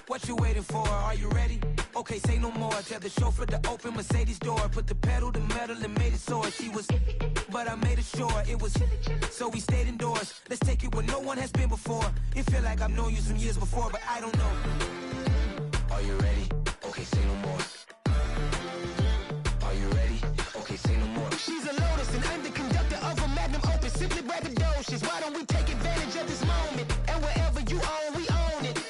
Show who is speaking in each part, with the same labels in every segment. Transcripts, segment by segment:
Speaker 1: What you waiting for? Are you ready? Okay, say no more. Tell the chauffeur to open Mercedes door. Put the pedal to metal and made it soar. She was, but I made it sure it was. So we stayed indoors. Let's take it where no one has been before. It feel like I've known you some years before, but I don't know. Are you ready? Okay, say no more. Are you ready? Okay, say no more. She's a Lotus and I'm the conductor of a magnum opus. Simply braggadocious. Why don't we take advantage of this moment? And wherever you own, we own it.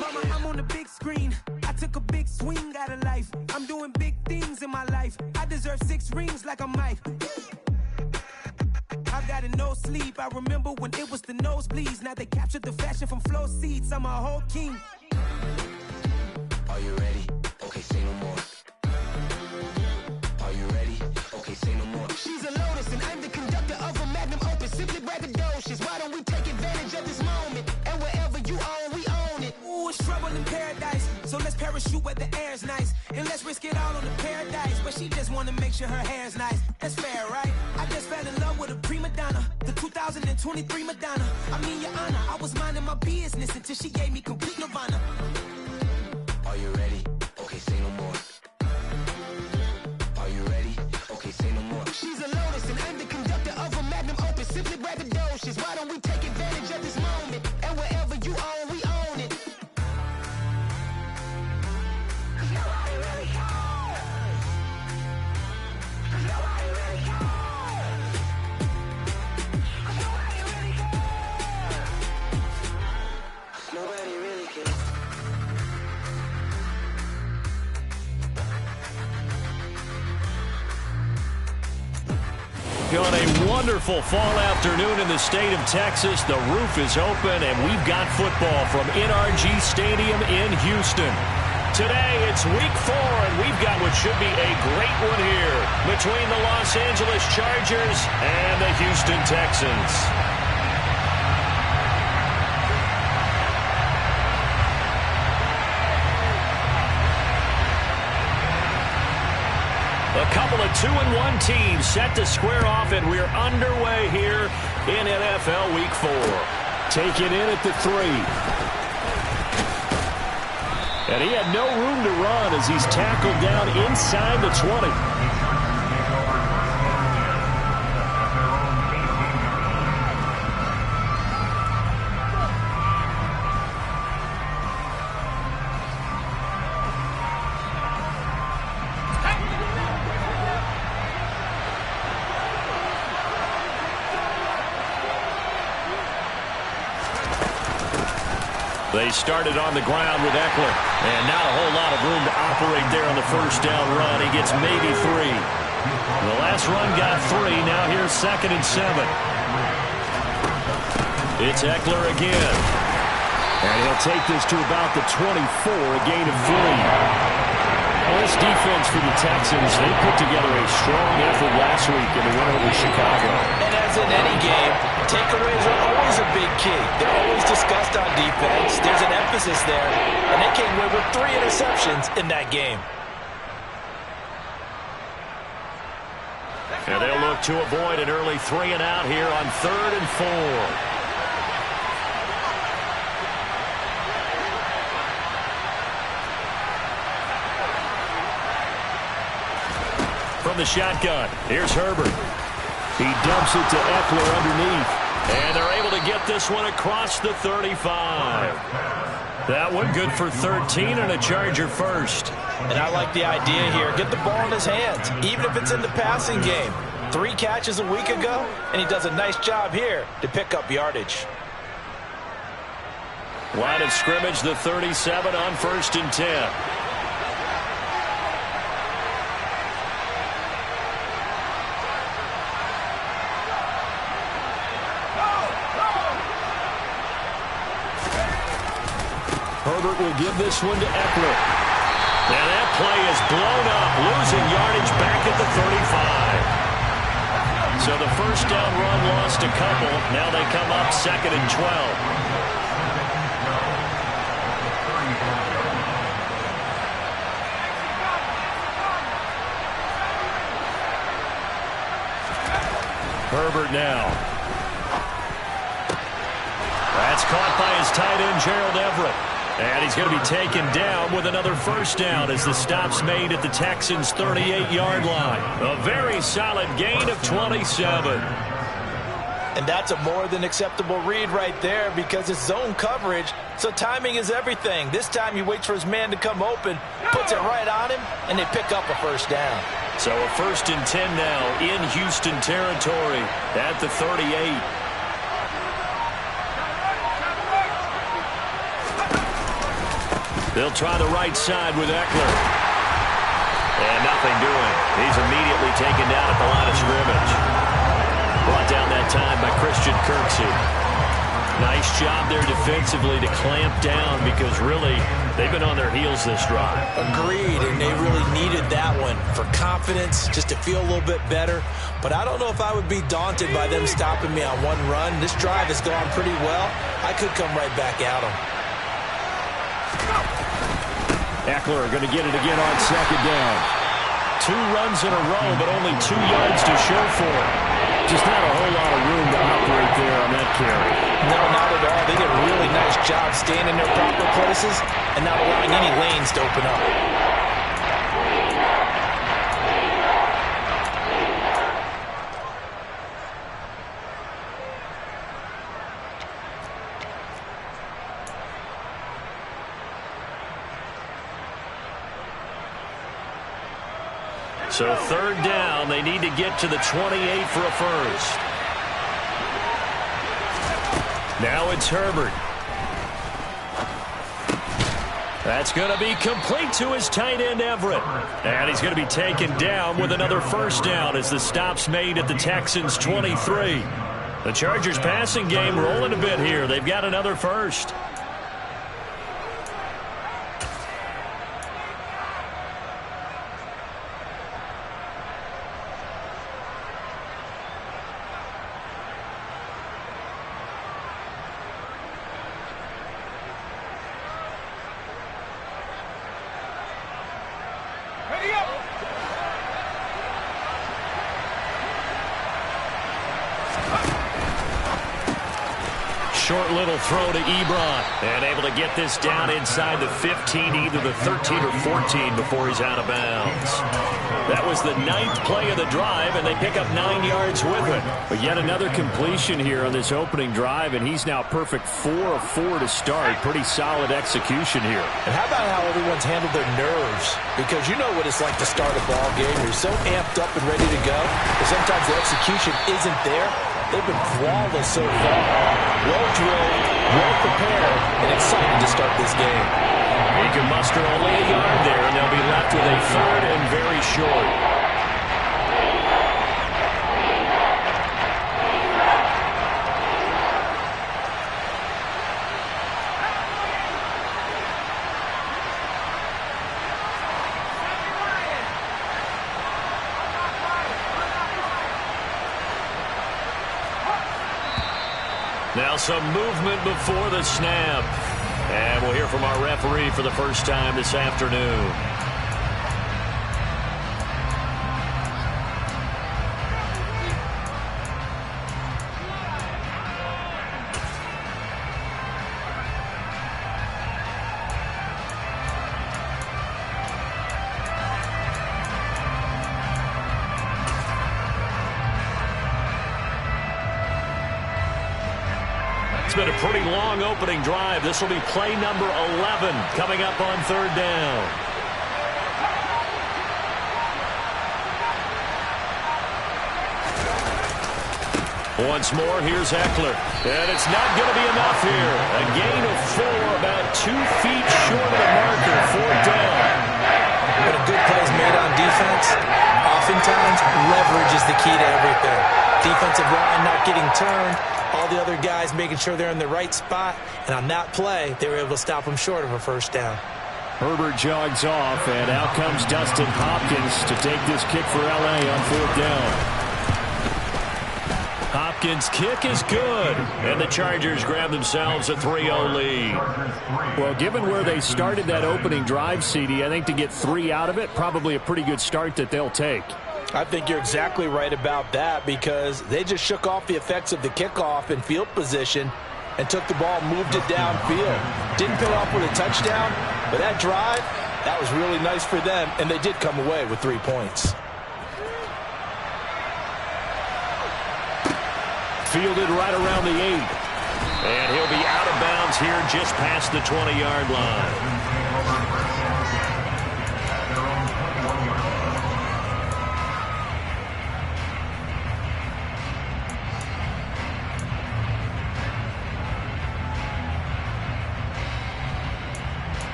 Speaker 1: Mama, I'm on the big screen. I took a big swing out of life. I'm doing big things in my life. I deserve 6 rings like I'm Mike. I've got no sleep. I remember when it was the nosebleeds. Now they captured the fashion from flow seats. I'm a whole king. Are you ready? Okay, say no more. Are you ready? Okay, say no more. She's a Lotus and I'm the conductor of a magnum opus. Simply braggadocious. Why don't we take advantage of this moment? And wherever you own, we own it. Ooh, it's trouble in paradise. So let's parachute where the air's nice. And let's risk it all on the paradise. But she just wanna make sure her hair's nice. That's fair, right? I just fell in love with a prima donna. The 2023 Madonna. I mean, your honor, I was minding my business until she gave me complete nirvana. Are you ready? Okay, say no more. Are you ready? Okay, say no more. She's a Lotus and I'm the conductor of a magnum opus. Simply braggadocious. Why don't we take advantage of this moment? And wherever you own, we own it. Nobody really cares. Nobody really cares. Nobody really cares. Nobody really cares.
Speaker 2: On a wonderful fall afternoon in the state of Texas, the roof is open, and we've got football from NRG Stadium in Houston. Today, it's week 4, and we've got what should be a great one here between the Los Angeles Chargers and the Houston Texans. A couple of 2-1 teams set to square off, and we're underway here in NFL Week 4. Take it in at the 3. And he had no room to run as he's tackled down inside the 20. They started on the ground with Eckler, and not a whole lot of room to operate there on the first down run. He gets maybe 3. The last run got 3. Now here's 2nd and 7. It's Eckler again. And he'll take this to about the 24, a gain of 3. Well, this defense for the Texans, they put together a strong effort last week in the win over Chicago.
Speaker 3: And as in any game, takeaways are always a big key. They're always discussed on defense. There's an emphasis there. And they came away with 3 interceptions in that game.
Speaker 2: And they'll look to avoid an early 3 and out here on 3rd and 4. From the shotgun, here's Herbert. He dumps it to Eckler underneath. And they're able to get this one across the 35. That one good for 13 and a Charger first.
Speaker 3: And I like the idea here. Get the ball in his hands, even if it's in the passing game. 3 catches a week ago, and he does a nice job here to pick up yardage.
Speaker 2: Line of scrimmage, the 37 on 1st and 10. Herbert will give this one to Eckler. And that play is blown up, losing yardage back at the 35. So the first down run lost a couple. Now they come up 2nd and 12. Herbert now. That's caught by his tight end, Gerald Everett. And he's going to be taken down with another first down as the stop's made at the Texans' 38-yard line. A very solid gain of 27.
Speaker 3: And that's a more than acceptable read right there because it's zone coverage, so timing is everything. This time he waits for his man to come open, puts it right on him, and they pick up a first down.
Speaker 2: So a 1st and 10 now in Houston territory at the 38. They'll try the right side with Eckler. And nothing doing. He's immediately taken down at the line of scrimmage. Brought down that time by Christian Kirksey. Nice job there defensively to clamp down because really they've been on their heels this drive.
Speaker 3: Agreed, and they really needed that one for confidence, just to feel a little bit better. But I don't know if I would be daunted by them stopping me on one run. This drive has gone pretty well. I could come right back at them.
Speaker 2: Eckler going to get it again on 2nd down. 2 runs in a row, but only 2 yards to show for it. Just not a whole lot of room to operate there on that carry.
Speaker 3: No, not at all. They did a really nice job staying in their proper places and not allowing any lanes to open up.
Speaker 2: So 3rd down, they need to get to the 28 for a first. Now it's Herbert. That's going to be complete to his tight end, Everett. And he's going to be taken down with another first down as the stop's made at the Texans' 23. The Chargers' passing game rolling a bit here. They've got another first. Short little throw to Ebron. And able to get this down inside the 15, either the 13 or 14 before he's out of bounds. That was the 9th play of the drive, and they pick up 9 yards with it. But yet another completion here on this opening drive, and he's now perfect 4 of 4 to start. Pretty solid execution here.
Speaker 3: And how about how everyone's handled their nerves? Because you know what it's like to start a ball game. You're so amped up and ready to go, but sometimes the execution isn't there. They've been flawless so far. Well-drilled, well-prepared, and excited to start this game.
Speaker 2: He can muster only a yard there, and they'll be left with a 3rd and very short. Now some movement before the snap. And we'll hear from our referee for the first time this afternoon. It's been a pretty long opening drive. This will be play number 11 coming up on 3rd down. Once more, here's Eckler. And it's not going to be enough here. A gain of 4, about 2 feet short of the marker. 4th down.
Speaker 3: When a good play is made on defense, oftentimes leverage is the key to everything. Defense offensive line not getting turned, all the other guys making sure they're in the right spot, and on that play, they were able to stop them short of a first down.
Speaker 2: Herbert jogs off, and out comes Dustin Hopkins to take this kick for L.A. on 4th down. Hopkins' kick is good, and the Chargers grab themselves a 3-0 lead. Well, given where they started that opening drive, CD, I think to get 3 out of it, probably a pretty good start that they'll take.
Speaker 3: I think you're exactly right about that because they just shook off the effects of the kickoff in field position and took the ball, moved it downfield. Didn't pay off with a touchdown, but that drive, that was really nice for them, and they did come away with 3 points.
Speaker 2: Fielded right around the 8. And he'll be out of bounds here just past the 20-yard line.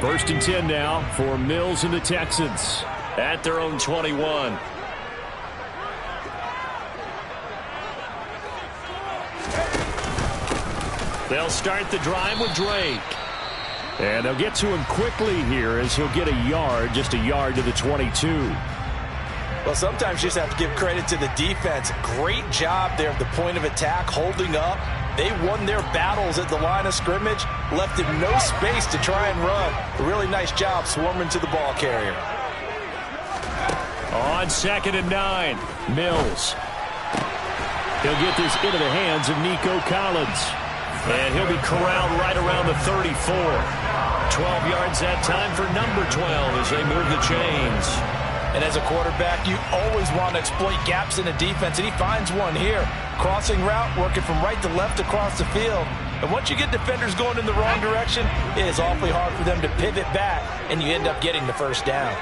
Speaker 2: First and 10 now for Mills and the Texans at their own 21. They'll start the drive with Drake. And they'll get to him quickly here as he'll get a yard, just a yard to the 22.
Speaker 3: Well, sometimes you just have to give credit to the defense. Great job there at the point of attack, holding up. They won their battles at the line of scrimmage, left him no space to try and run. A really nice job swarming to the ball carrier.
Speaker 2: On 2nd and 9, Mills. He'll get this into the hands of Nico Collins. And he'll be corralled right around the 34. 12 yards that time for number 12 as they move the chains.
Speaker 3: And as a quarterback, you always want to exploit gaps in the defense, and he finds one here. Crossing route, working from right to left across the field. And once you get defenders going in the wrong direction, it is awfully hard for them to pivot back, and you end up getting the first down.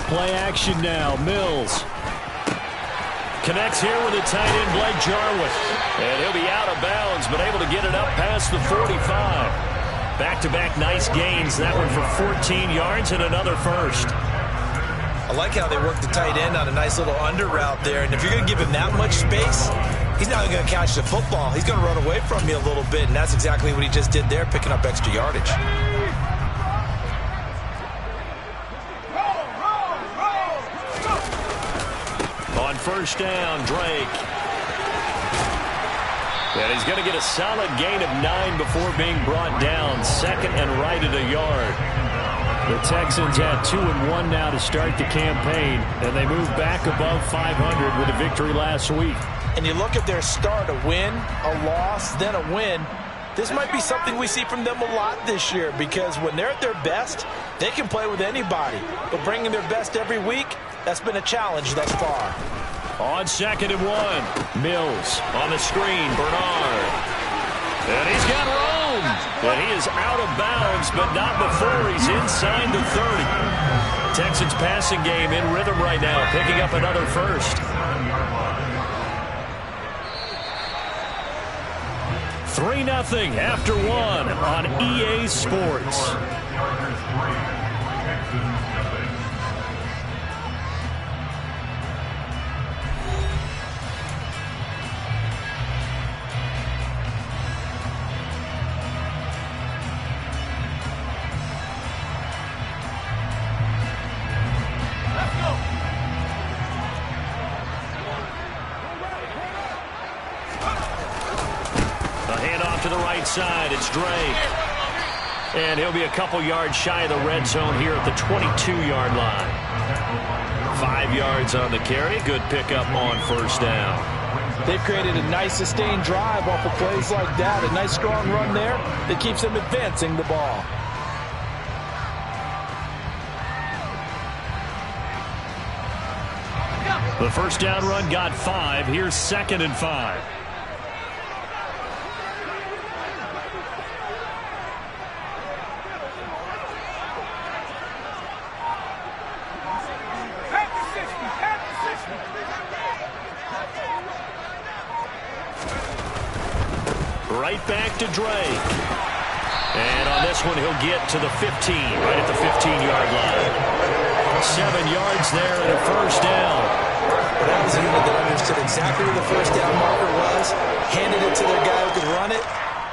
Speaker 2: Play action now, Mills. Connects here with a tight end, Blake Jarwin. And he'll be out of bounds, but able to get it up past the 45. Back-to-back nice gains. That one for 14 yards and another first.
Speaker 3: I like how they work the tight end on a nice little under route there. And if you're going to give him that much space, he's not going to catch the football. He's going to run away from you a little bit, and that's exactly what he just did there, picking up extra yardage.
Speaker 2: On first down, Drake. And he's going to get a solid gain of 9 before being brought down. 2nd and right at a yard. The Texans at 2-1 now to start the campaign, and they move back above 500 with a victory last week.
Speaker 3: And you look at their start, a win, a loss, then a win. This might be something we see from them a lot this year because when they're at their best, they can play with anybody. But bringing their best every week, that's been a challenge thus far.
Speaker 2: On 2nd and 1, Mills on the screen, Bernard. And he's got room. And he is out of bounds, but not before he's inside the 30. Texans passing game in rhythm right now, picking up another first. 3-0 after 1 on EA Sports. To the right side, it's Drake. And he'll be a couple yards shy of the red zone here at the 22-yard line. 5 yards on the carry. Good pickup on first down.
Speaker 3: They've created a nice sustained drive off of plays like that. A nice strong run there that keeps them advancing the ball.
Speaker 2: The first down run got 5. Here's 2nd and 5. Right back to Drake. And on this one, he'll get to the 15, right at the 15-yard line. 7 yards there and a first down.
Speaker 3: That was a unit that understood exactly where the first down marker was, handed it to their guy who could run it,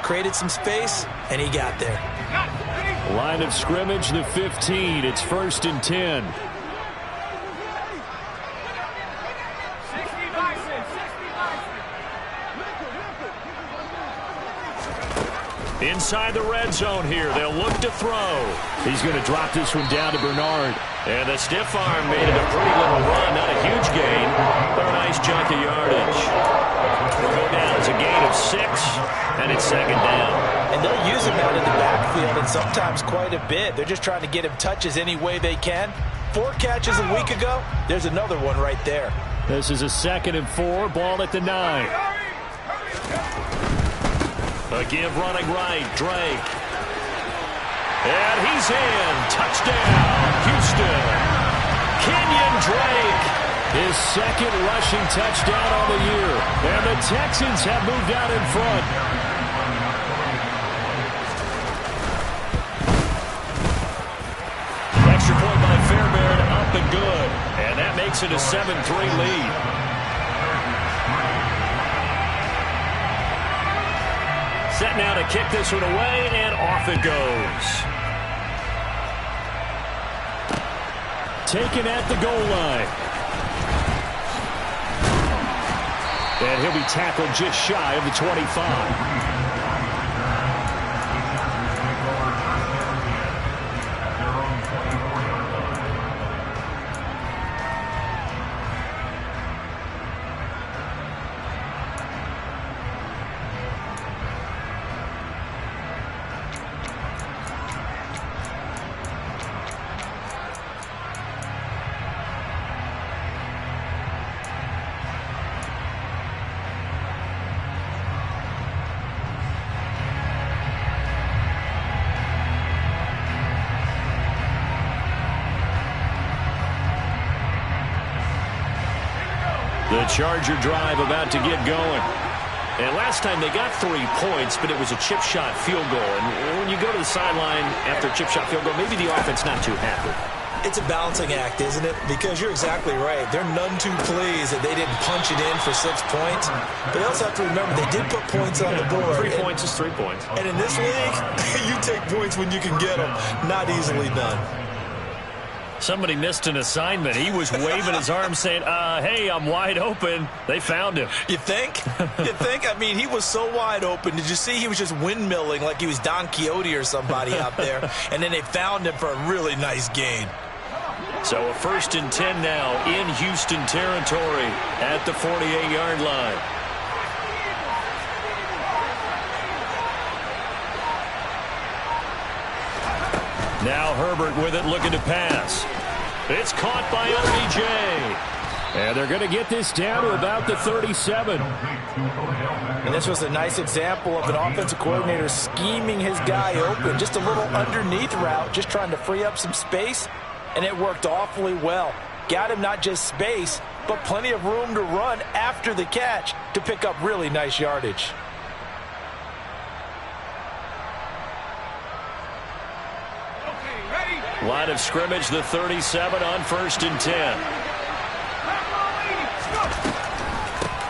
Speaker 3: created some space, and he got there.
Speaker 2: Line of scrimmage, the 15. It's 1st and 10. Inside the red zone here. They'll look to throw. He's going to drop this one down to Bernard. And the stiff arm made it a pretty little run. Not a huge gain, but a nice chunk of yardage. We'll go down as a gain of 6, and it's 2nd down.
Speaker 3: And they'll use him out in the backfield, and sometimes quite a bit. They're just trying to get him touches any way they can. 4 catches a week ago. There's another one right there.
Speaker 2: This is a 2nd and 4. Ball at the 9. A give running right, Drake. And he's in. Touchdown, Houston. Kenyon Drake, his 2nd rushing touchdown on the year. And the Texans have moved out in front. Extra point by Fairbairn, up and good. And that makes it a 7-3 lead. Set now to kick this one away, and off it goes. Taken at the goal line. And he'll be tackled just shy of the 25. The Charger drive about to get going. And last time they got 3 points, but it was a chip shot field goal. And when you go to the sideline after a chip shot field goal, maybe the offense not too happy.
Speaker 3: It's a balancing act, isn't it? Because you're exactly right. They're none too pleased that they didn't punch it in for 6 points. But they also have to remember they did put points on the board.
Speaker 2: 3 points is 3 points.
Speaker 3: And in this league, you take points when you can get them. Not easily done.
Speaker 2: Somebody missed an assignment. He was waving his arm saying, hey, I'm wide open. They found him.
Speaker 3: You think? You think? I mean, he was so wide open. Did you see he was just windmilling like he was Don Quixote or somebody out there? And then they found him for a really nice gain.
Speaker 2: So a 1st and 10 now in Houston territory at the 48-yard line. Now Herbert with it, looking to pass. It's caught by OBJ. And they're going to get this down to about the 37.
Speaker 3: And this was a nice example of an offensive coordinator scheming his guy open. Just a little underneath route, just trying to free up some space. And it worked awfully well. Got him not just space, but plenty of room to run after the catch to pick up really nice yardage.
Speaker 2: Line of scrimmage, the 37 on 1st and 10.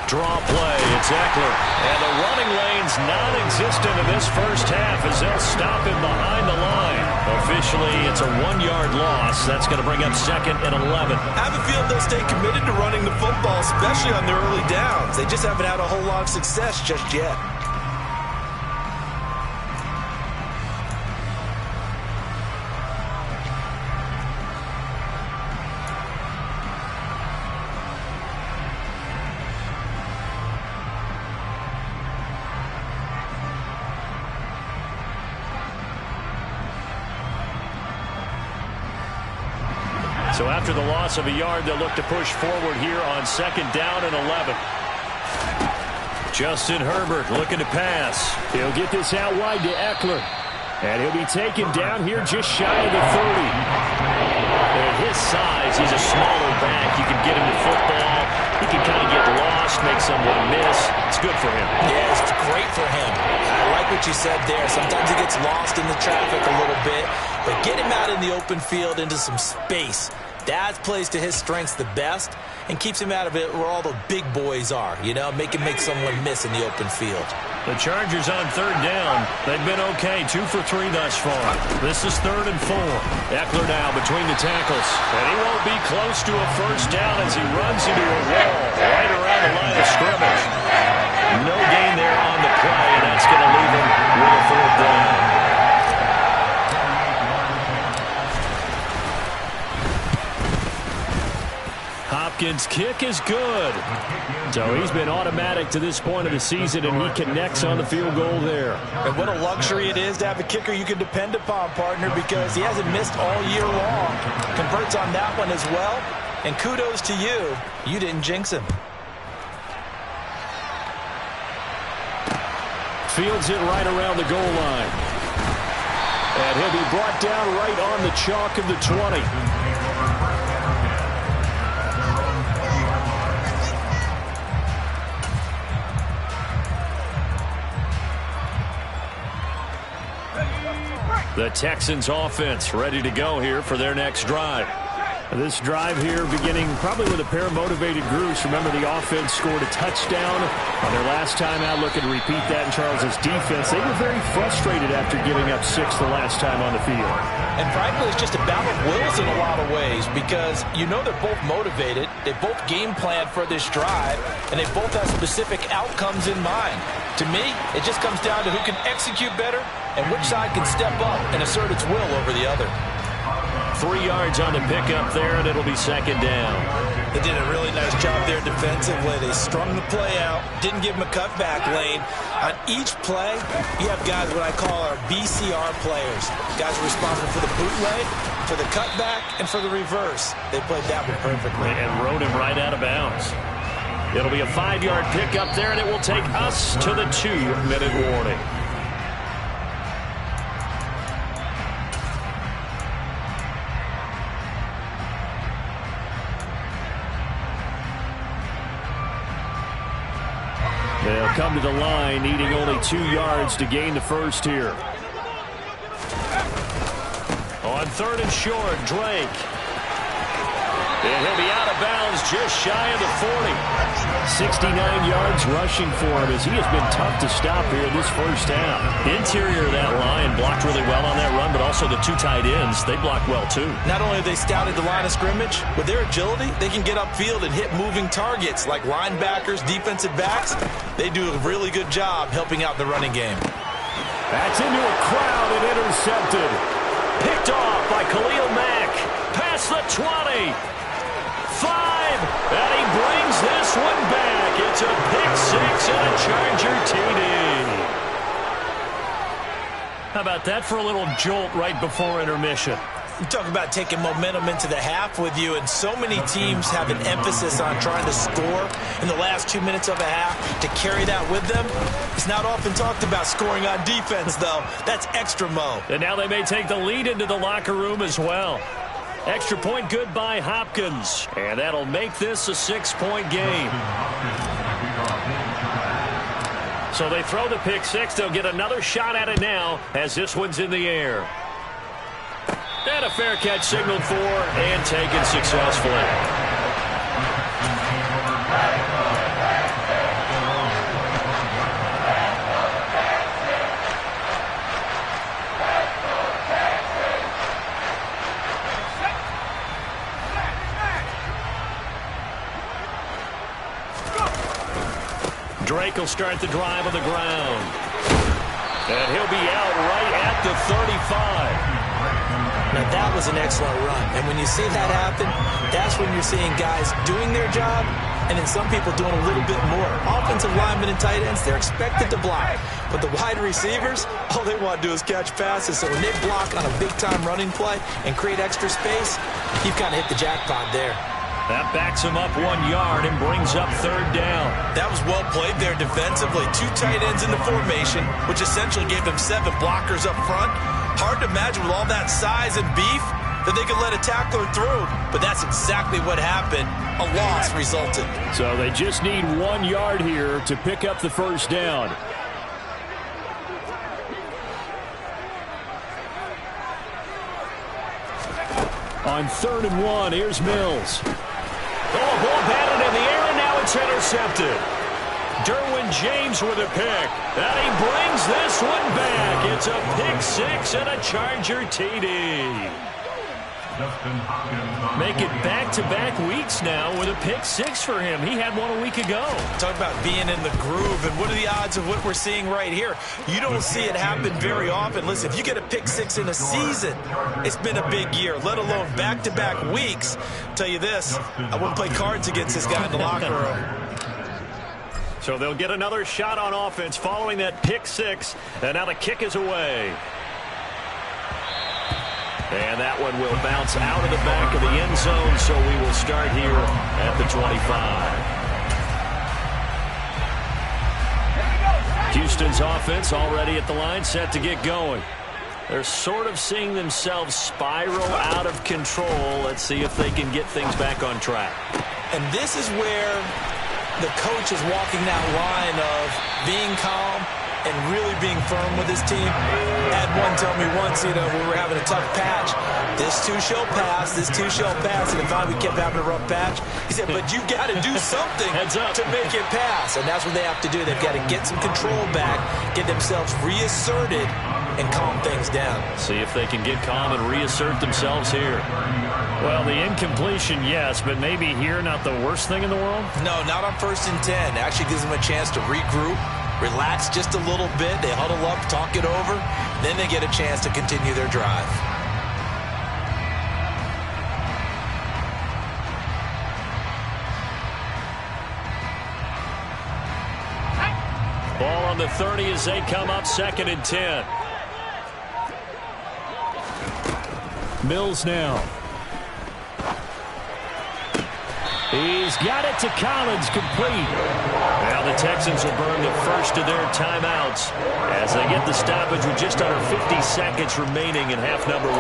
Speaker 2: Draw play, it's Eckler. And the running lane's non-existent in this first half as they'll stop him behind the line. Officially, it's a 1-yard loss. That's going to bring up 2nd and 11.
Speaker 3: I have a feeling they'll stay committed to running the football, especially on their early downs. They just haven't had a whole lot of success just yet.
Speaker 2: So after the loss of a yard, they'll look to push forward here on 2nd down and 11. Justin Herbert looking to pass. He'll get this out wide to Eckler. And he'll be taken down here just shy of the 30. At his size, he's a smaller back. You can get him to football. He can kind of get lost, make someone miss. It's good for him.
Speaker 3: Yeah, it's great for him. what you said there. Sometimes he gets lost in the traffic a little bit, but get him out in the open field into some space. That plays to his strengths the best and keeps him out of it where all the big boys are, you know, make someone miss in the open field.
Speaker 2: The Chargers on third down. They've been okay, 2 for 3 thus far. This is 3rd and 4. Eckler now between the tackles. And he won't be close to a first down as he runs into a wall right around the line of scrimmage. No gain there on the play, and that's going to leave him with a 4th down. Hopkins' kick is good. So he's been automatic to this point of the season, and he connects on the field goal there.
Speaker 3: And what a luxury it is to have a kicker you can depend upon, partner, because he hasn't missed all year long. Converts on that one as well. And kudos to you. You didn't jinx him.
Speaker 2: Fields it right around the goal line. And he'll be brought down right on the chalk of the 20. The Texans offense ready to go here for their next drive. This drive here beginning probably with a pair of motivated groups. Remember, the offense scored a touchdown on their last time out. Looking to repeat that in Charles's defense. They were very frustrated after giving up 6 the last time on the field.
Speaker 3: And frankly, it's just a battle of wills in a lot of ways because you know they're both motivated. They both game plan for this drive, and they both have specific outcomes in mind. To me, it just comes down to who can execute better and which side can step up and assert its will over the other.
Speaker 2: 3 yards on the pickup there, and it'll be 2nd down.
Speaker 3: They did a really nice job there defensively. They strung the play out, didn't give him a cutback lane. On each play, you have guys what I call our BCR players. Guys are responsible for the bootleg, for the cutback, and for the reverse. They played that one perfectly.
Speaker 2: And rode him right out of bounds. It'll be a 5-yard pickup there, and it will take us to the 2-minute warning. They'll come to the line, needing only 2 yards to gain the first here. On 3rd and short, Drake. And he'll be out of bounds just shy of the 40. 69 yards rushing for him as he has been tough to stop here in this first half. Interior of that line blocked really well on that run, but also the 2 tight ends, they blocked well too.
Speaker 3: Not only have they scouted the line of scrimmage, with their agility, they can get upfield and hit moving targets like linebackers, defensive backs. They do a really good job helping out the running game.
Speaker 2: That's into a crowd and intercepted. Picked off by Khalil Mack. Past the 20. 5, and he brings this one back. It's a pick 6 and a Charger TD. How about that for a little jolt right before intermission?
Speaker 3: You talk about taking momentum into the half with you, and so many teams have an emphasis on trying to score in the last 2 minutes of a half to carry that with them. It's not often talked about scoring on defense, though. That's extra mo.
Speaker 2: And now they may take the lead into the locker room as well. Extra point good by Hopkins. And that'll make this a 6-point game. So they throw the pick 6. They'll get another shot at it now as this one's in the air. And a fair catch signaled for and taken successfully. Drake will start the drive on the ground. And he'll be out right at the 35.
Speaker 3: Now that was an excellent run. And when you see that happen, that's when you're seeing guys doing their job and then some people doing a little bit more. Offensive linemen and tight ends, they're expected to block. But the wide receivers, all they want to do is catch passes. So when they block on a big-time running play and create extra space, you've kind of hit the jackpot there.
Speaker 2: That backs him up 1 yard and brings up 3rd down.
Speaker 3: That was well played there defensively. 2 tight ends in the formation, which essentially gave them 7 blockers up front. Hard to imagine with all that size and beef that they could let a tackler through. But that's exactly what happened. A loss resulted.
Speaker 2: So they just need 1 yard here to pick up the first down. On 3rd and 1, here's Mills. Oh, ball batted in the air, and now it's intercepted. Derwin James with a pick. And he brings this one back. It's a pick 6 and a Charger TD. Make it back-to-back weeks now with a pick 6 for him. He had one a week ago.
Speaker 3: Talk about being in the groove, and what are the odds of what we're seeing right here? You don't see it happen very often. Listen, if you get a pick 6 in a season, it's been a big year, let alone back-to-back weeks. I'll tell you this, I wouldn't play cards against this guy in the locker room.
Speaker 2: So they'll get another shot on offense following that pick 6, and now the kick is away. And that one will bounce out of the back of the end zone, so we will start here at the 25. Houston's offense already at the line, set to get going. They're sort of seeing themselves spiral out of control. Let's see if they can get things back on track.
Speaker 3: And this is where the coach is walking that line of being calm and really being firm with his team. Had one tell me once, we were having a tough patch. This too shall pass, this too shall pass. And finally we kept having a rough patch. He said, but you've got to do something to make it pass. And that's what they have to do. They've got to get some control back, get themselves reasserted, and calm things down.
Speaker 2: See if they can get calm and reassert themselves here. Well, the incompletion, yes, but maybe here not the worst thing in the world?
Speaker 3: No, not on 1st and 10. It actually gives them a chance to regroup, relax just a little bit. They huddle up, talk it over. Then they get a chance to continue their drive.
Speaker 2: Ball on the 30 as they come up 2nd and 10. Mills now. He's got it to Collins, complete. Now the Texans will burn the first of their timeouts as they get the stoppage with just under 50 seconds remaining in half number 1.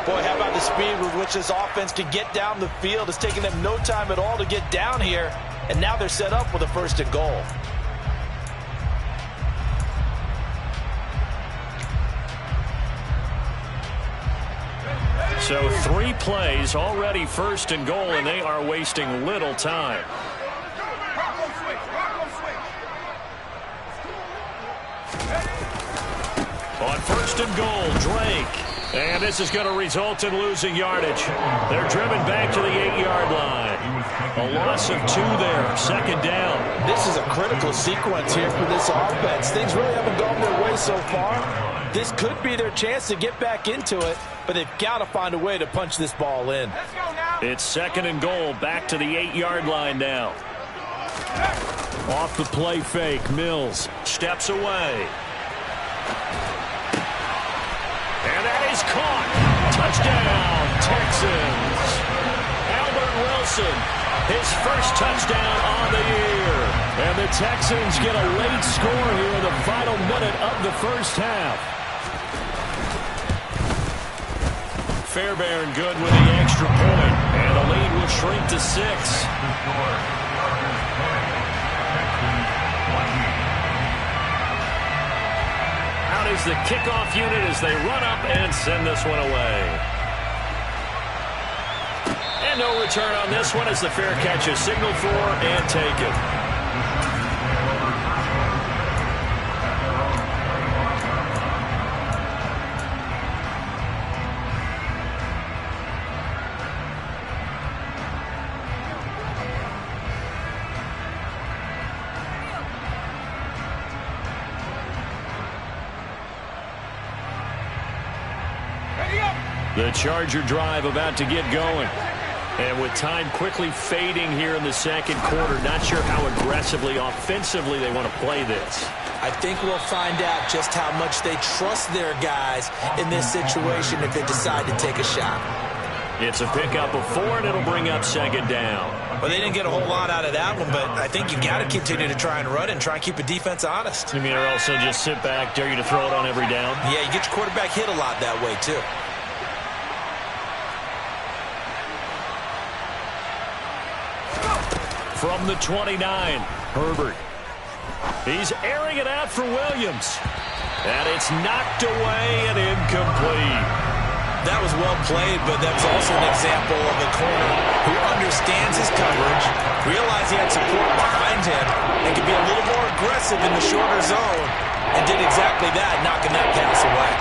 Speaker 3: Boy, how about the speed with which this offense can get down the field? It's taking them no time at all to get down here, and now they're set up with a 1st and goal.
Speaker 2: So 3 plays, already 1st and goal, and they are wasting little time. On 1st and goal, Drake. And this is going to result in losing yardage. They're driven back to the 8-yard line. A loss of 2 there, 2nd down.
Speaker 3: This is a critical sequence here for this offense. Things really haven't gone their way so far. This could be their chance to get back into it, but they've got to find a way to punch this ball in.
Speaker 2: It's 2nd and goal, back to the 8-yard line now. Off the play fake, Mills steps away. And that is caught. Touchdown, Texans. Albert Wilson, his first touchdown on the year. And the Texans get a late score here in the final minute of the first half. Fairbairn good with the extra point, and the lead will shrink to 6. Out is the kickoff unit as they run up and send this one away. And no return on this one as the fair catch is signaled for and taken. The Charger drive about to get going. And with time quickly fading here in the 2nd quarter, not sure how aggressively, offensively they want to play this.
Speaker 3: I think we'll find out just how much they trust their guys in this situation if they decide to take a shot.
Speaker 2: It's a pickup of 4, and it'll bring up 2nd down.
Speaker 3: Well, they didn't get a whole lot out of that one, but I think you got to continue to try and run and try and keep a defense honest.
Speaker 2: You mean, or also just sit back, dare you to throw it on every down?
Speaker 3: Yeah, you get your quarterback hit a lot that way, too.
Speaker 2: From the 29, Herbert. He's airing it out for Williams. And it's knocked away and incomplete.
Speaker 3: that was well played, but that was also an example of a corner who understands his coverage, realized he had support behind him, and could be a little more aggressive in the shorter zone, and did exactly that, knocking that pass away.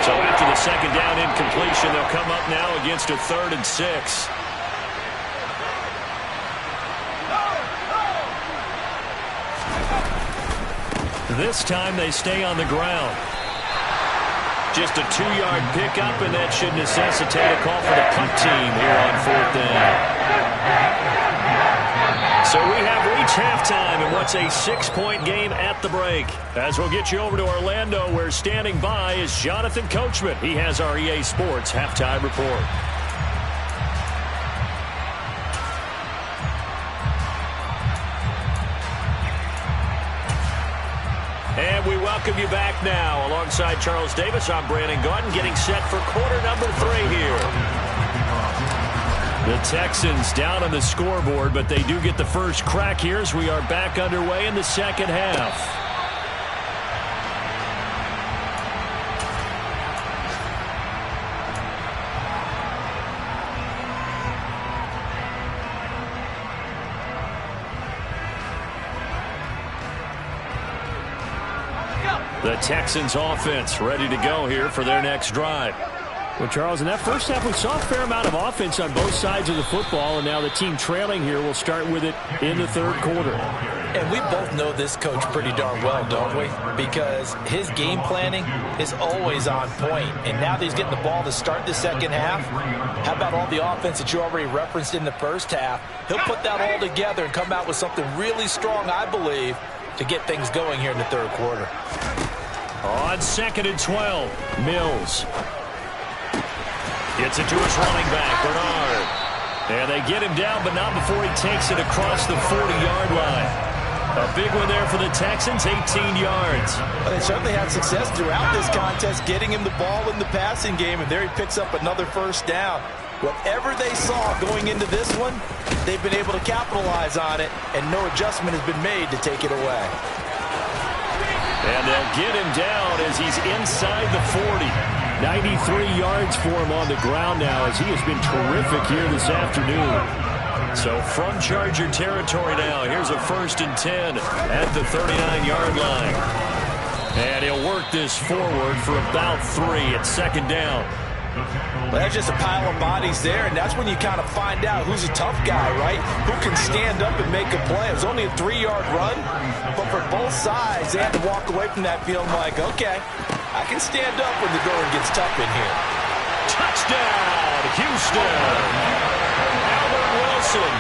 Speaker 2: So after the second down incompletion, they'll come up now against a 3rd and 6. This time they stay on the ground. Just a 2-yard pickup, and that should necessitate a call for the punt team here on 4th down. So we have reached halftime in what's a 6-point game at the break. As we'll get you over to Orlando, where standing by is Jonathan Coachman. He has our EA Sports halftime report. And we welcome you back now. Alongside Charles Davis, I'm Brandon Gaudin, getting set for quarter number 3 here. The Texans down on the scoreboard, but they do get the first crack here as we are back underway in the second half. The Texans offense ready to go here for their next drive. Well, Charles, in that first half, we saw a fair amount of offense on both sides of the football, and now the team trailing here will start with it in the 3rd quarter.
Speaker 3: And we both know this coach pretty darn well, don't we? Because his game planning is always on point. And now that he's getting the ball to start the second half, how about all the offense that you already referenced in the first half? He'll put that all together and come out with something really strong, I believe, to get things going here in the 3rd quarter.
Speaker 2: On 2nd and 12, Mills. Gets it to his running back, Bernard. And they get him down, but not before he takes it across the 40-yard line. A big one there for the Texans, 18 yards.
Speaker 3: Well, they certainly had success throughout this contest, getting him the ball in the passing game, and there he picks up another first down. Whatever they saw going into this one, they've been able to capitalize on it, and no adjustment has been made to take it away.
Speaker 2: And they'll get him down as he's inside the 40. 93 yards for him on the ground now, as he has been terrific here this afternoon. So from Charger territory now, here's a 1st and 10 at the 39-yard line. And he'll work this forward for about 3 at 2nd down.
Speaker 3: Well, there's just a pile of bodies there, and that's when you kind of find out who's a tough guy, right? Who can stand up and make a play. It was only a 3-yard run, but for both sides, they had to walk away from that feeling like, okay, I can stand up when the going gets tough in here.
Speaker 2: Touchdown, Houston. Albert Wilson,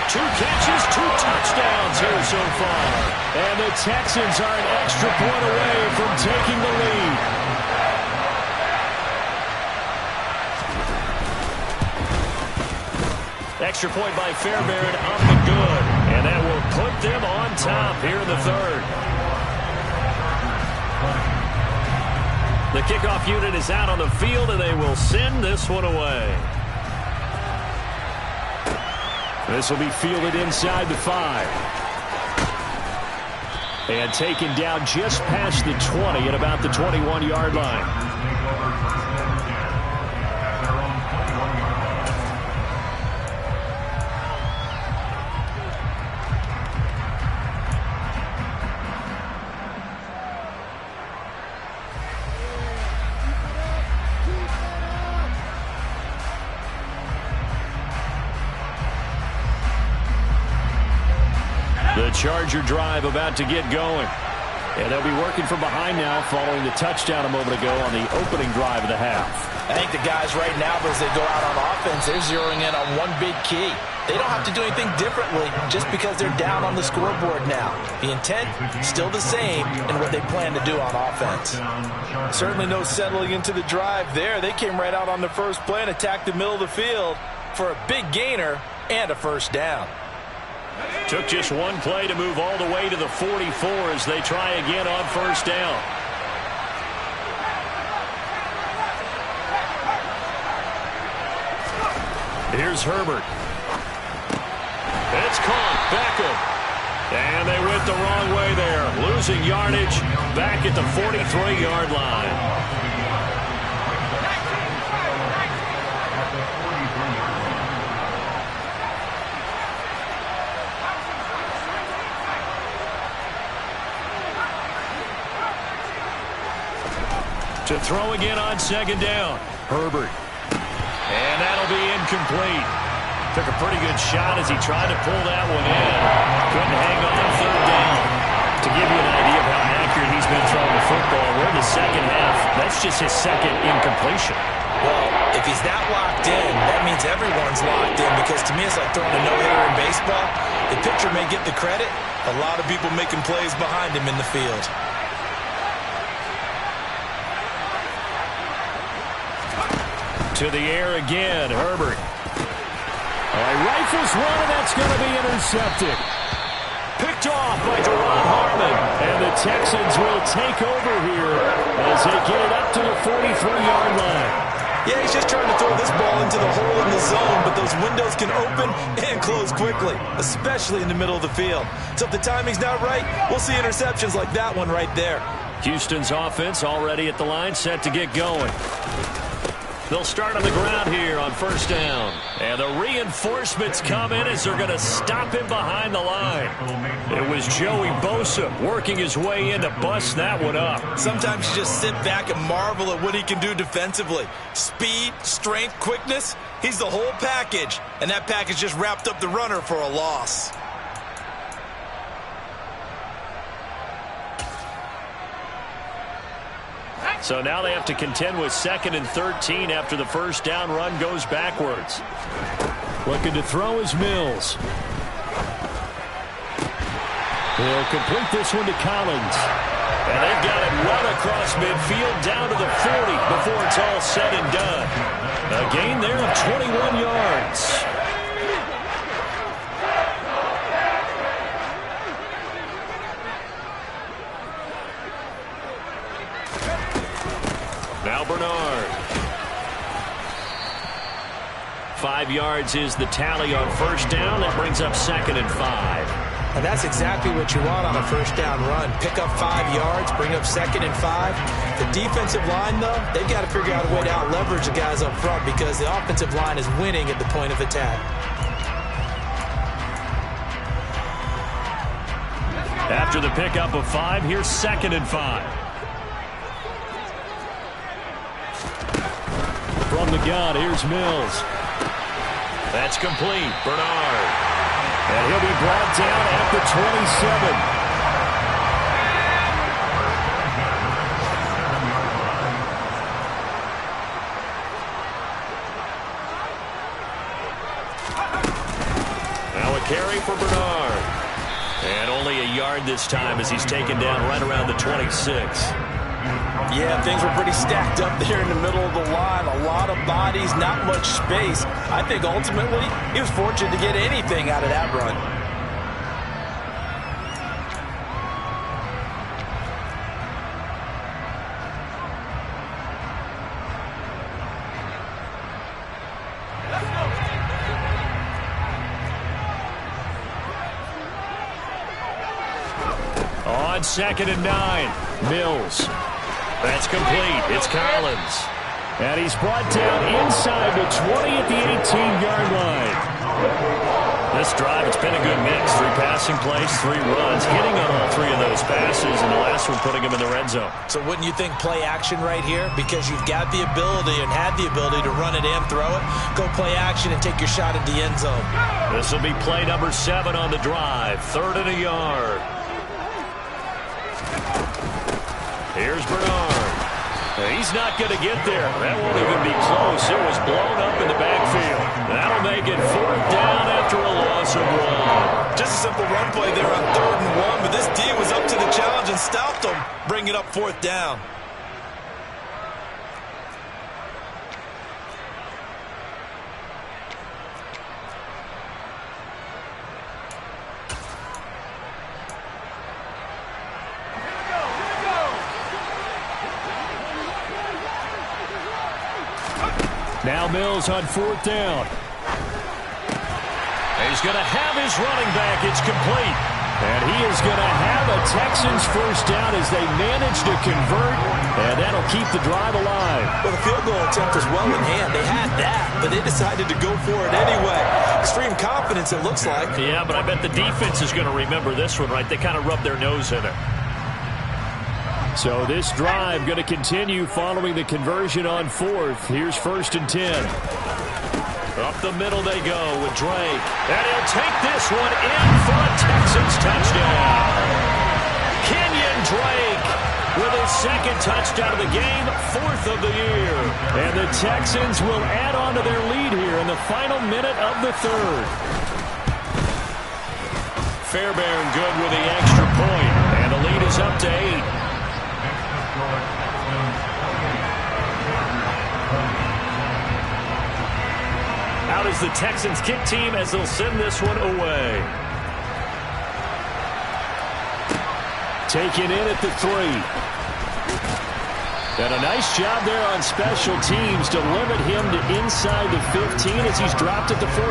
Speaker 2: 2 catches, 2 touchdowns here so far. And the Texans are an extra point away from taking the lead. Extra point by Fairbairn up and good. And that will put them on top here in the 3rd. The kickoff unit is out on the field, and they will send this one away. This will be fielded inside the 5. And taken down just past the 20 at about the 21-yard line. The Charger drive about to get going. And they'll be working from behind now following the touchdown a moment ago on the opening drive of the half.
Speaker 3: I think the guys right now, as they go out on offense, they're zeroing in on one big key. They don't have to do anything differently just because they're down on the scoreboard now. The intent, still the same in what they plan to do on offense. Certainly no settling into the drive there. They came right out on the first play and attacked the middle of the field for a big gainer and a first down.
Speaker 2: Took just one play to move all the way to the 44 as they try again on first down. Here's Herbert. It's caught. Beckham. And they went the wrong way there. Losing yardage back at the 43-yard line. To throw again on second down. Herbert. And that'll be incomplete. Took a pretty good shot as he tried to pull that one in. Couldn't hang on third down. To give you an idea of how accurate he's been throwing the football, we're in the second half. That's just his second incompletion.
Speaker 3: Well, if he's that locked in, that means everyone's locked in, because to me it's like throwing a no-hitter in baseball. The pitcher may get the credit. A lot of people making plays behind him in the field.
Speaker 2: To the air again, Herbert. He rifles one, and that's going to be intercepted. Picked off by Deron Harmon. And the Texans will take over here as they get it up to the 43-yard line.
Speaker 3: Yeah, he's just trying to throw this ball into the hole in the zone, but those windows can open and close quickly, especially in the middle of the field. So if the timing's not right, we'll see interceptions like that one right there.
Speaker 2: Houston's offense already at the line, set to get going. They'll start on the ground here on first down. And the reinforcements come in as they're going to stop him behind the line. It was Joey Bosa working his way in to bust that one up.
Speaker 3: Sometimes you just sit back and marvel at what he can do defensively. Speed, strength, quickness. He's the whole package. And that package just wrapped up the runner for a loss.
Speaker 2: So now they have to contend with 2nd and 13 after the first down run goes backwards. Looking to throw is Mills. He'll complete this one to Collins. And they've got it run across midfield down to the 40 before it's all said and done. A gain there of 21 yards. Now Bernard. 5 yards is the tally on first down. That brings up 2nd and 5.
Speaker 3: And that's exactly what you want on a first down run. Pick up 5 yards, bring up 2nd and 5. The defensive line, though, they've got to figure out a way to out-leverage the guys up front because the offensive line is winning at the point of attack.
Speaker 2: After the pickup of 5, here's 2nd and 5. From the gun, here's Mills. That's complete. Bernard. And he'll be brought down at the 27. Now a carry for Bernard. And only a yard this time as he's taken down right around the 26.
Speaker 3: Yeah, things were pretty stacked up there in the middle of the line. A lot of bodies, not much space. I think ultimately he was fortunate to get anything out of that run.
Speaker 2: On 2nd and 9, Mills. That's complete. It's Collins. And he's brought down inside the 20 at the 18-yard line. This drive, it's been a good mix. 3 passing plays, 3 runs, hitting on all 3 of those passes, and the last one putting him in the red zone.
Speaker 3: So wouldn't you think play action right here? Because you've got the ability and had the ability to run it and throw it. Go play action and take your shot at the end zone.
Speaker 2: This will be play number 7 on the drive. 3rd and a yard. Here's Bernard. He's not going to get there. That won't even be close. It was blown up in the backfield. That'll make it 4th down after a loss of 1.
Speaker 3: Just a simple run play there on 3rd and 1, but this D was up to the challenge and stopped him, bringing it up 4th down.
Speaker 2: Now Mills on 4th down. He's going to have his running back. It's complete. And he is going to have a Texans first down as they manage to convert. And that'll keep the drive alive.
Speaker 3: Well, the field goal attempt was well in hand. They had that, but they decided to go for it anyway. Extreme confidence, it looks like.
Speaker 2: Yeah, but I bet the defense is going to remember this one, right? They kind of rubbed their nose in it. So this drive going to continue following the conversion on fourth. Here's 1st and 10. Up the middle they go with Drake. And he'll take this one in for a Texans touchdown. Kenyon Drake with his 2nd touchdown of the game, 4th of the year. And the Texans will add on to their lead here in the final minute of the 3rd. Fairbairn good with the extra point. And the lead is up to 8. Out is the Texans kick team as they'll send this one away. Taken in at the 3. And a nice job there on special teams to limit him to inside the 15 as he's dropped at the 14.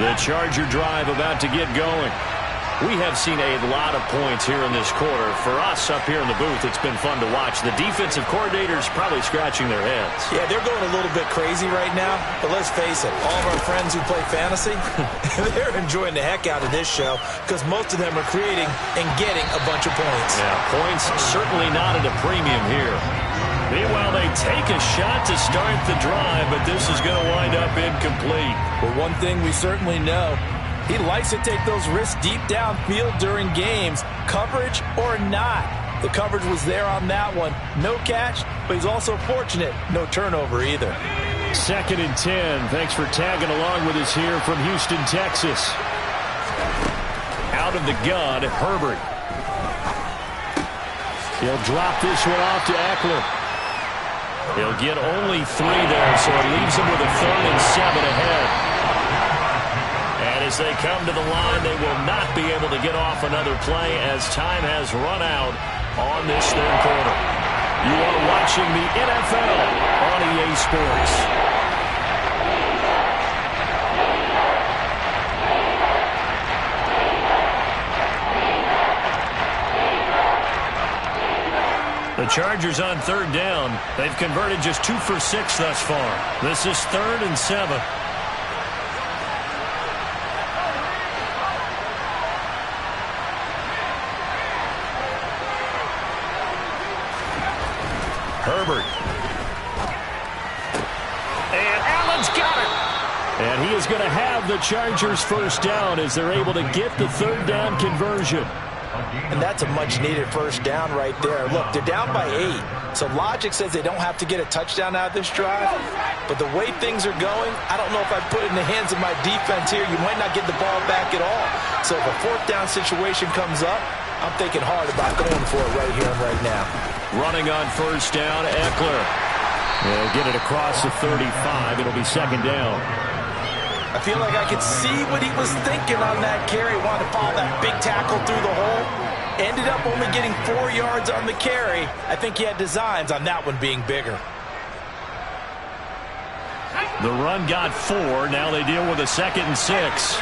Speaker 2: The Charger drive about to get going. We have seen a lot of points here in this quarter. For us up here in the booth, it's been fun to watch. The defensive coordinators probably scratching their heads.
Speaker 3: Yeah, they're going a little bit crazy right now. But let's face it, all of our friends who play fantasy, they're enjoying the heck out of this show because most of them are creating and getting a bunch of points.
Speaker 2: Yeah, points certainly not at a premium here. Meanwhile, they take a shot to start the drive, but this is going to wind up incomplete.
Speaker 3: But one thing we certainly know, he likes to take those risks deep downfield during games, coverage or not. The coverage was there on that one. No catch, but he's also fortunate. No turnover either.
Speaker 2: 2nd and 10. Thanks for tagging along with us here from Houston, Texas. Out of the gun, Herbert. He'll drop this one off to Eckler. He'll get only 3 there, so it leaves him with a 3rd and 7 ahead. And as they come to the line, they will not be able to get off another play as time has run out on this 3rd quarter. You are watching the NFL on EA Sports. The Chargers on 3rd down. They've converted just 2 for 6 thus far. This is 3rd and 7. Herbert. And Allen's got it. And he is going to have the Chargers 1st down as they're able to get the 3rd down conversion.
Speaker 3: And that's a much-needed 1st down right there. Look, they're down by 8. So logic says they don't have to get a touchdown out of this drive. But the way things are going, I don't know if I put it in the hands of my defense here. You might not get the ball back at all. So if a 4th down situation comes up, I'm thinking hard about going for it right here and right now.
Speaker 2: Running on 1st down, Eckler. They'll get it across the 35. It'll be 2nd down.
Speaker 3: I feel like I could see what he was thinking on that carry. Wanted to follow that big tackle through the hole. Ended up only getting 4 yards on the carry. I think he had designs on that one being bigger.
Speaker 2: The run got 4. Now they deal with a 2nd and 6.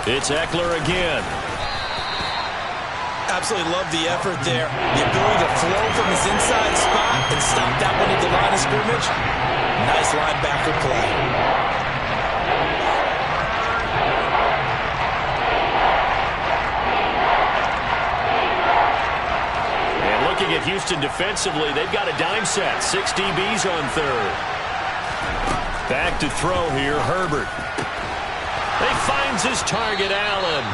Speaker 2: It's Eckler again.
Speaker 3: Absolutely love the effort there. The ability to flow from his inside spot and stop that one at the line of scrimmage. Nice linebacker play.
Speaker 2: And looking at Houston defensively, they've got a dime set. 6 DBs on 3rd. Back to throw here, Herbert. He finds his target, Allen.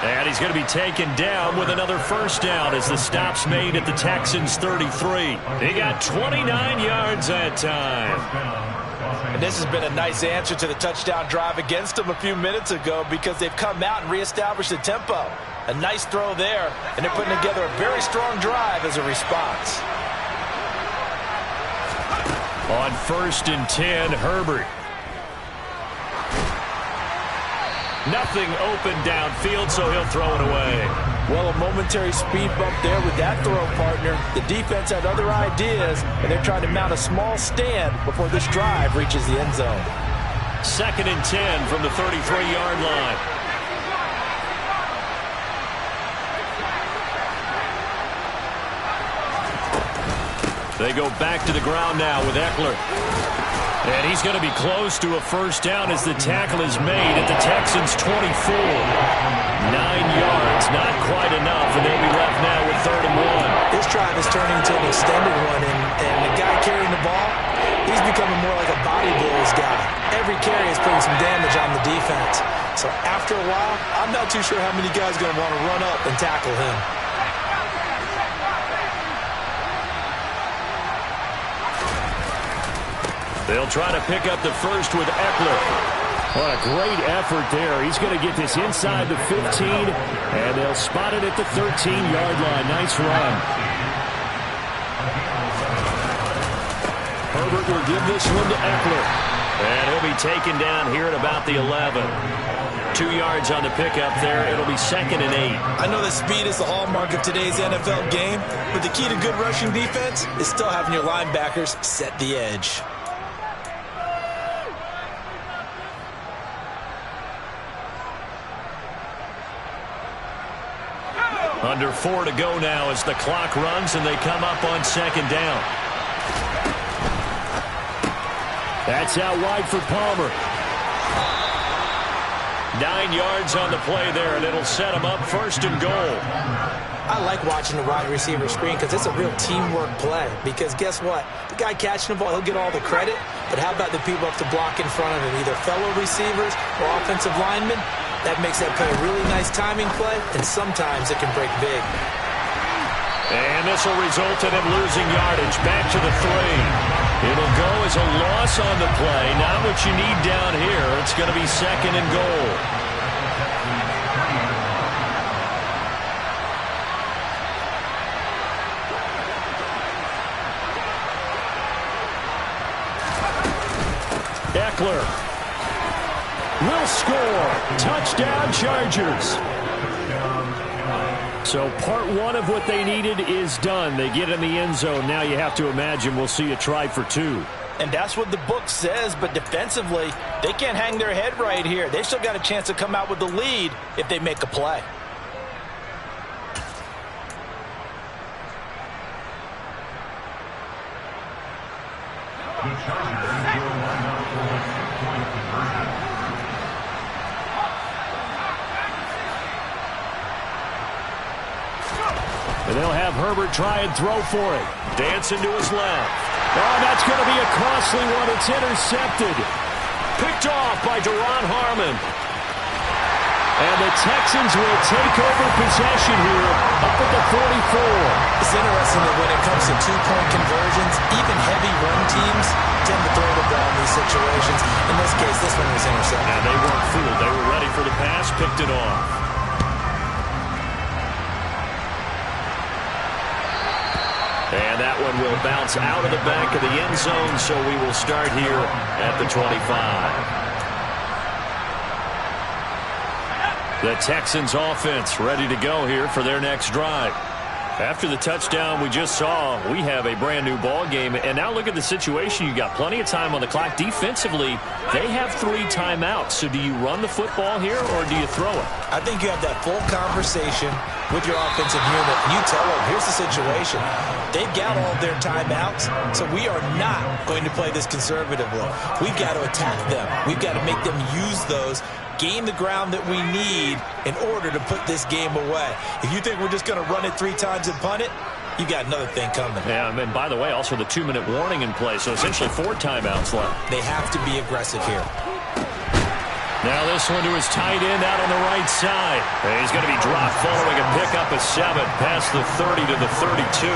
Speaker 2: And he's going to be taken down with another 1st down as the stop's made at the Texans' 33. He got 29 yards that time.
Speaker 3: And this has been a nice answer to the touchdown drive against them a few minutes ago because they've come out and reestablished the tempo. A nice throw there, and they're putting together a very strong drive as a response.
Speaker 2: On 1st and 10, Herbert. Nothing open downfield, so he'll throw it away.
Speaker 3: Well, a momentary speed bump there with that throw, partner. The defense had other ideas, and they're trying to mount a small stand before this drive reaches the end zone.
Speaker 2: 2nd and 10 from the 33-yard line. They go back to the ground now with Eckler. And he's going to be close to a first down as the tackle is made at the Texans' 24. 9 yards, not quite enough, and they'll be left now with 3rd and 1.
Speaker 3: This drive is turning into an extended one, and the guy carrying the ball, he's becoming more like a body blows guy. Every carry is putting some damage on the defense. So after a while, I'm not too sure how many guys are going to want to run up and tackle him.
Speaker 2: They'll try to pick up the first with Eckler. What a great effort there. He's going to get this inside the 15, and they'll spot it at the 13-yard line. Nice run. Herbert will give this one to Eckler. And he'll be taken down here at about the 11. 2 yards on the pickup there. It'll be 2nd and 8.
Speaker 3: I know that speed is the hallmark of today's NFL game, but the key to good rushing defense is still having your linebackers set the edge.
Speaker 2: Under 4 to go now as the clock runs and they come up on 2nd down. That's out wide for Palmer. 9 yards on the play there, and it'll set him up 1st and goal.
Speaker 3: I like watching the wide receiver screen because it's a real teamwork play. Because guess what? The guy catching the ball, he'll get all the credit. But how about the people up to block in front of him, either fellow receivers or offensive linemen? That makes that play a really nice timing play, and sometimes it can break big.
Speaker 2: And this will result in him losing yardage. Back to the 3. It'll go as a loss on the play. Not what you need down here. It's going to be 2nd and goal. Eckler will score. Touchdown, Chargers. So part 1 of what they needed is done. They get in the end zone. Now you have to imagine we'll see a try for 2.
Speaker 4: And that's what the book says, but defensively, they can't hang their head right here. They still got a chance to come out with the lead if they make a play.
Speaker 2: And they'll have Herbert try and throw for it. Dancing to his left. Oh, that's going to be a costly one. It's intercepted. Picked off by Duron Harmon. And the Texans will take over possession here up at the 44.
Speaker 3: It's interesting that when it comes to 2-point conversions, even heavy run teams tend to throw the ball in these situations. In this case, this one was intercepted.
Speaker 2: And they weren't fooled. They were ready for the pass, picked it off. And that one will bounce out of the back of the end zone, so we will start here at the 25. The Texans offense ready to go here for their next drive. After the touchdown we just saw, we have a brand new ball game. And now look at the situation. You got plenty of time on the clock. Defensively, they have 3 timeouts. So do you run the football here or do you throw it?
Speaker 3: I think you have that full conversation with your offensive unit. And you tell them, here's the situation. They've got all their timeouts, so we are not going to play this conservatively. We've got to attack them. We've got to make them use those, gain the ground that we need in order to put this game away. If you think we're just going to run it 3 times and punt it, you got another thing coming.
Speaker 2: Yeah, and by the way, also the 2-minute warning in play, so essentially 4 timeouts left.
Speaker 3: They have to be aggressive here.
Speaker 2: Now this one to his tight end out on the right side. And he's going to be dropped following a pickup of 7 past the 30 to the 32.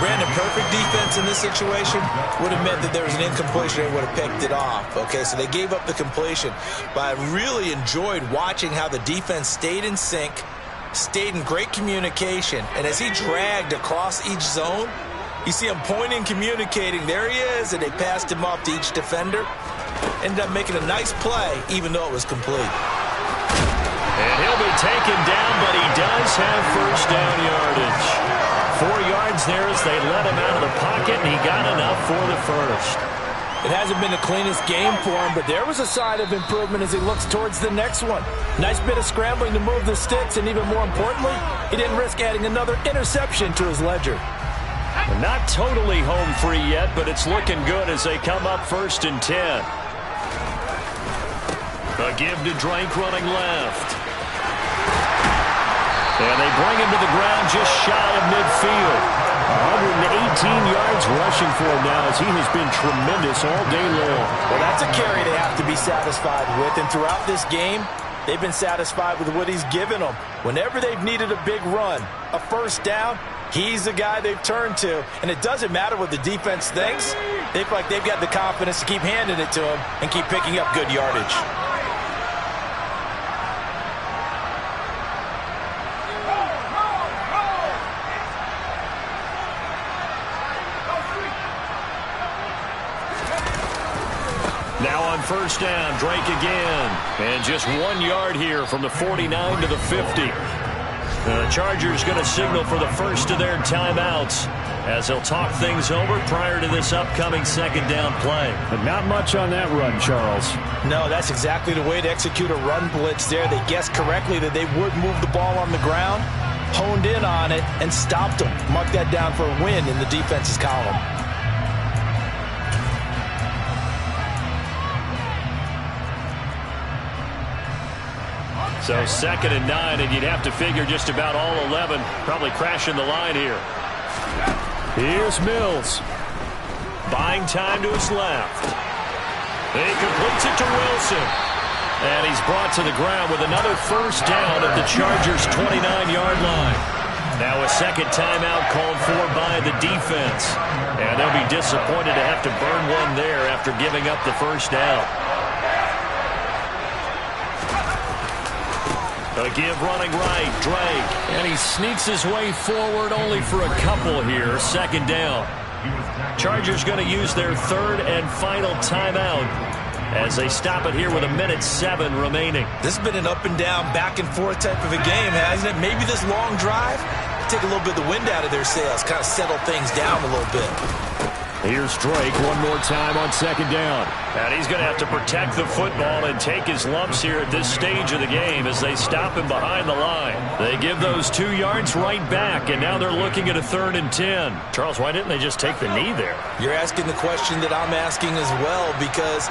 Speaker 3: Brandon, perfect defense in this situation would have meant that there was an incompletion and would have picked it off. Okay, so they gave up the completion. But I really enjoyed watching how the defense stayed in sync, stayed in great communication. And as he dragged across each zone, you see him pointing, communicating. There he is, and they passed him off to each defender. Ended up making a nice play, even though it was complete.
Speaker 2: And he'll be taken down, but he does have first down yardage. 4 yards there as they let him out of the pocket, and he got enough for the first.
Speaker 4: It hasn't been the cleanest game for him, but there was a sign of improvement as he looks towards the next one. Nice bit of scrambling to move the sticks, and even more importantly, he didn't risk adding another interception to his ledger.
Speaker 2: Not totally home free yet, but it's looking good as they come up 1st and 10. A give to Drake running left. And they bring him to the ground just shy of midfield. 118 yards rushing for him now as he has been tremendous all day long.
Speaker 4: Well, that's a carry they have to be satisfied with. And throughout this game, they've been satisfied with what he's given them. Whenever they've needed a big run, a first down, he's the guy they've turned to. And it doesn't matter what the defense thinks. They feel like they've got the confidence to keep handing it to him and keep picking up good yardage.
Speaker 2: Now on first down, Drake again. And just 1 yard here from the 49 to the 50. The Chargers going to signal for the first of their timeouts as they'll talk things over prior to this upcoming second down play.
Speaker 5: But not much on that run, Charles.
Speaker 4: No, that's exactly the way to execute a run blitz there. They guessed correctly that they would move the ball on the ground, honed in on it, and stopped them. Mark that down for a win in the defense's column.
Speaker 2: So 2nd and 9, and you'd have to figure just about all 11 probably crashing the line here. Here's Mills. Buying time to his left. He completes it to Wilson. And he's brought to the ground with another first down at the Chargers' 29-yard line. Now a second timeout called for by the defense. And they'll be disappointed to have to burn one there after giving up the first down. A give running right, Drake. And he sneaks his way forward only for a couple here. Second down. Chargers going to use their third and final timeout as they stop it here with 1:07 remaining.
Speaker 4: This has been an up and down, back and forth type of a game, hasn't it? Maybe this long drive take a little bit of the wind out of their sails, kind of settle things down a little bit.
Speaker 2: Here's Drake one more time on second down. And he's going to have to protect the football and take his lumps here at this stage of the game as they stop him behind the line. They give those 2 yards right back, and now they're looking at a 3rd and 10. Charles, why didn't they just take the knee there?
Speaker 4: You're asking the question that I'm asking as well, because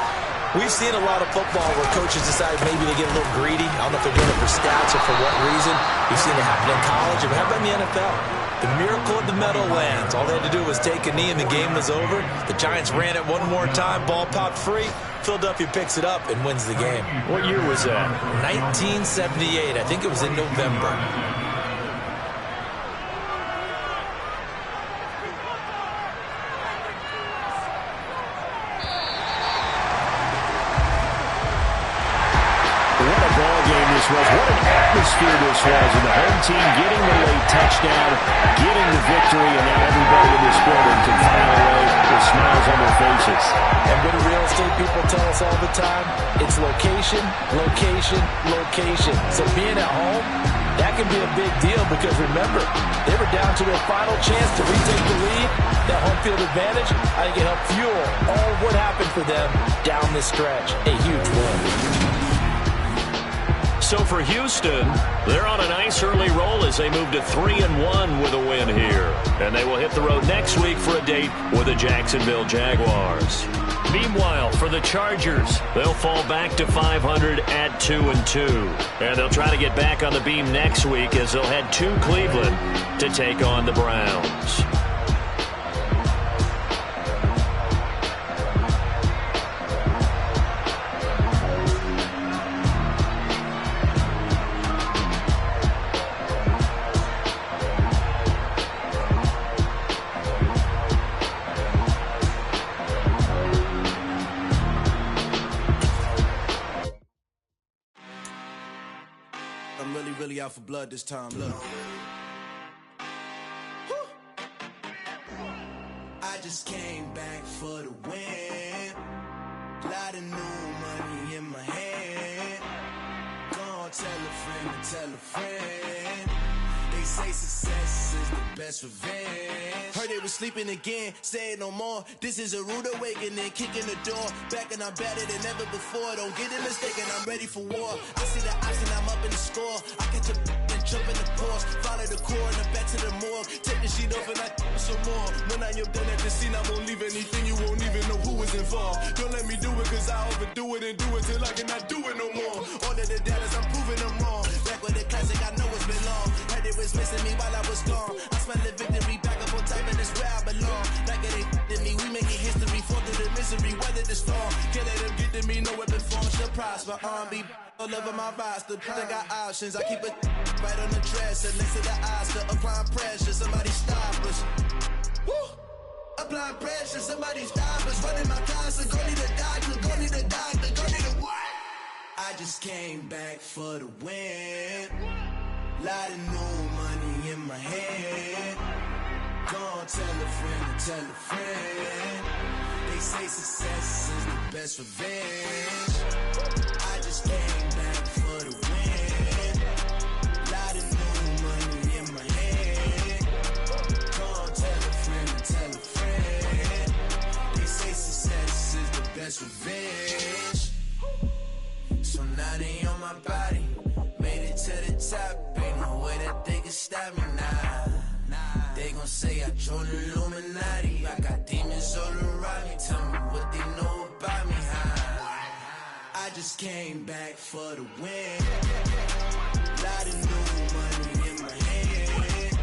Speaker 4: we've seen a lot of football where coaches decide maybe they get a little greedy. I don't know if they're doing it for stats or for what reason. We've seen it happen in college. But how about in the NFL? The miracle of the Meadowlands. All they had to do was take a knee and the game was over. The Giants ran it one more time. Ball popped free. Philadelphia picks it up and wins the game.
Speaker 2: What year was that?
Speaker 4: 1978. I think it was in November.
Speaker 2: Was. What an atmosphere this was, and the home team getting the late touchdown, getting the victory, and now everybody in this building can file away with smiles on their faces.
Speaker 4: And what do real estate people tell us all the time? It's location, location, location. So being at home, that can be a big deal because remember, they were down to their final chance to retake the lead. That home field advantage, I think it helped fuel all of what happened for them down this stretch. A huge win.
Speaker 2: So for Houston, they're on a nice early roll as they move to 3-1 with a win here. And they will hit the road next week for a date with the Jacksonville Jaguars. Meanwhile, for the Chargers, they'll fall back to 500 at 2-2. And they'll try to get back on the beam next week as they'll head to Cleveland to take on the Browns.
Speaker 1: Really out for blood this time, look. I just came back for the win. Lot of new money in my hand. Gonna tell a friend to tell a friend. They say success is the best revenge. Heard they was sleeping again, say it no more. This is a rude awakening, kicking the door. Back and I'm better than ever before. Don't get it mistaken, I'm ready for war. I see the option, I'm up in the score. I catch a and jump in the course, follow the core and back to the morgue. Take the sheet off and I some more. When I am done at the scene, I won't leave anything, you won't even know who was involved. Don't let me do it cause I overdo it and do it till I cannot do it no more. All of the doubters, I'm proving them wrong. Back with the classic, I know it's been long. Heard it was missing me while I was gone. I smell the victory, back up on time and it's where I belong. Like it ain't to me, we making history, fall through the misery, weather the storm. Can't let them get to me, know weapon form should prosper. R&B all over my roster, I got options. I keep it right on the dresser, next to the Oscar. Applying pressure, somebody stop us. Woo! Applying pressure, somebody stop us. Running my closet, go need a doctor, go need a doctor, go need a what? I just came back for the win. Lot of new money in my head. Gonna tell a friend to tell a friend. They say success is the best revenge. I just came back for the win. Lot of new money in my head. Gonna tell a friend to tell a friend. They say success is the best revenge. So now they on my body. Made it to the top. Ain't no way that they can stop me now. They gon' say I joined the Illuminati. I got demons all around me. Tell me what they know about me, huh? I just came back for the win. Lot of new money in my head.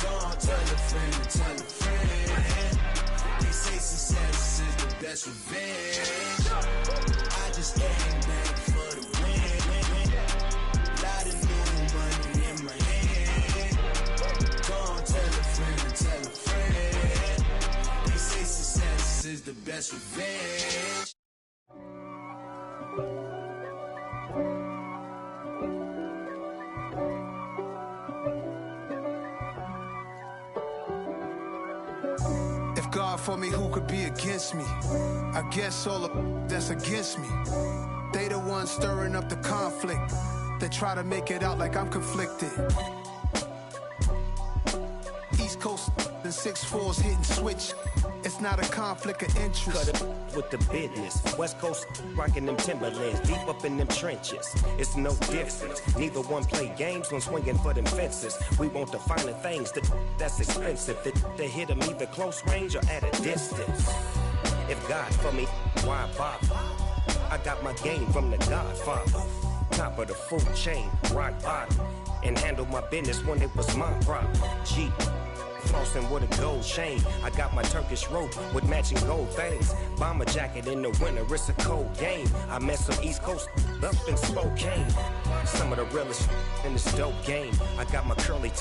Speaker 1: Gonna tell a friend to tell a friend. They say success is the best revenge. I just came back for the win. Lot of new money in my head. Gonna tell a friend to tell a friend. They say success is the best revenge.
Speaker 6: If God for me, who could be against me? I guess all the that's against me. They the ones stirring up the conflict. They try to make it out like I'm conflicted. East Coast and 6'4's hitting switch. It's not a conflict of interest.
Speaker 7: Cut it with the business. West Coast rocking them Timberlands, deep up in them trenches. It's no difference. Neither one play games when swinging for them fences. We want the finer things that's expensive. They hit them either close range or at a distance. If God for me, why bother? I got my game from the Godfather. Top of the food chain, rock bottom. And handle my business when it was my problem. G. Flossing with a gold chain. I got my Turkish rope with matching gold things. Bomber jacket in the winter, it's a cold game. I met some East Coast up in Spokane. Some of the realest in this dope game. I got my curly top.